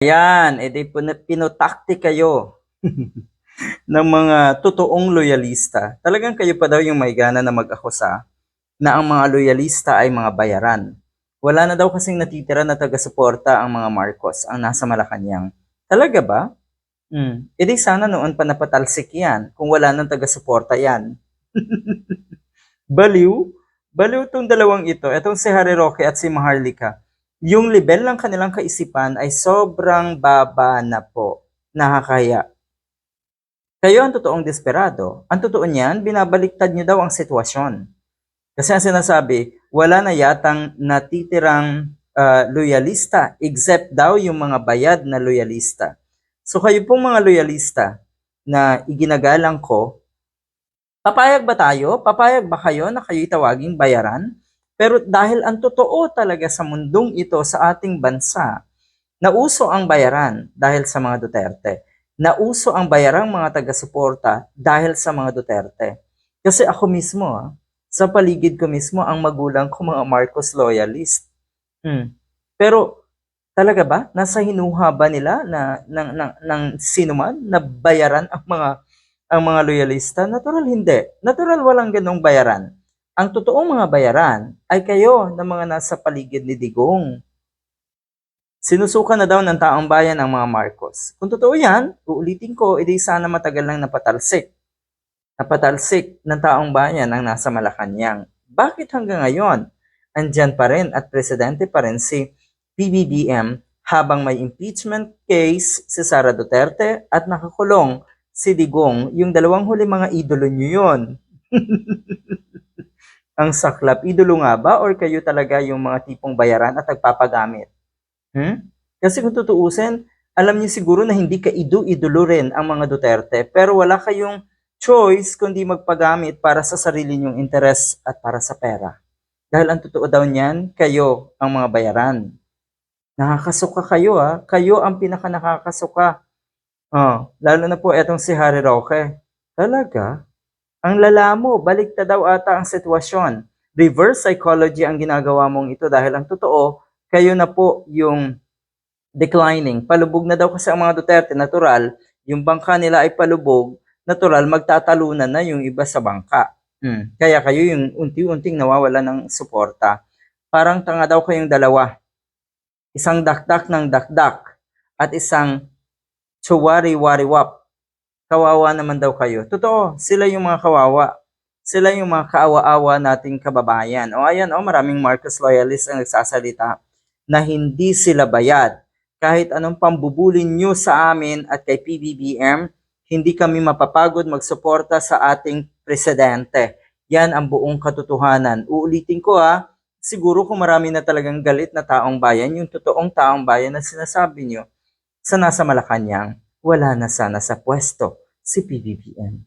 Yan, edi pinotakti kayo ng mga totoong loyalista. Talagang kayo pa daw yung may gana na mag-akusa na ang mga loyalista ay mga bayaran. Wala na daw kasing natitira na taga-suporta ang mga Marcos, ang nasa Malacanang. Talaga ba? E di sana noon pa napatalsik yan kung wala nang taga-suporta yan. Baliw? Baliw tong dalawang ito, etong si Harry Roque at si Maharlika. Yung level ng kanilang kaisipan ay sobrang baba na po. Nakakaya. Kayo ang totoong desperado. Ang totoo niyan, binabaliktad niyo daw ang sitwasyon. Kasi ang sinasabi, wala na yatang natitirang loyalista except daw yung mga bayad na loyalista. So kayo pong mga loyalista na iginagalang ko, papayag ba tayo? Papayag ba kayo na kayo'y tawaging bayaran? Pero dahil ang totoo talaga sa mundong ito sa ating bansa, nauso ang bayaran dahil sa mga Duterte. Nauso ang bayarang mga taga-suporta dahil sa mga Duterte. Kasi ako mismo, sa paligid ko mismo, ang magulang ko mga Marcos loyalist. Pero talaga ba? Nasa hinuha ba nila ng sino man na bayaran ang mga loyalista? Natural hindi. Natural walang ganong bayaran. Ang totoong mga bayaran ay kayo na mga nasa paligid ni Digong. Sinusukan na daw ng taong bayan ang mga Marcos. Kung totoo yan, uulitin ko, edi sana matagal lang napatalsik. Napatalsik ng taong bayan ang nasa Malacanang. Bakit hanggang ngayon, andyan pa rin at presidente pa rin si PBBM habang may impeachment case si Sara Duterte at nakakulong si Digong, yung dalawang huli mga idolo nyo yun. Ang saklap, idolo nga ba or kayo talaga yung mga tipong bayaran at nagpapagamit? Kasi kung tutuusin, alam niyo siguro na hindi ka idolo rin ang mga Duterte, pero wala kayong choice kundi magpagamit para sa sarili niyong interes at para sa pera. Dahil ang totoo daw niyan, kayo ang mga bayaran. Nakakasuka kayo kayo ang pinaka nakakasuka. Lalo na po etong si Harry Roque. Talaga? Ang lala mo, baliktad daw ata ang sitwasyon. Reverse psychology ang ginagawa mong ito dahil ang totoo, kayo na po yung declining. Palubog na daw kasi ang mga Duterte, natural, yung bangka nila ay palubog, natural, magtatalunan na yung iba sa bangka. Kaya kayo yung unti-unting nawawala ng suporta. Parang tanga daw kayong dalawa. Isang dakdak ng dakdak at isang chuwari-wariwap. Kawawa naman daw kayo. Totoo, sila yung mga kawawa. Sila yung mga kaawa-awa nating kababayan. Ayan, maraming Marcos loyalists ang nagsasalita na hindi sila bayad. Kahit anong pambubulin nyo sa amin at kay PBBM, hindi kami mapapagod magsuporta sa ating presidente. Yan ang buong katotohanan. Uulitin ko siguro kung marami na talagang galit na taong bayan, yung totoong taong bayan na sinasabi nyo sa nasa Malacanang, wala na sana sa pwesto si PBBM.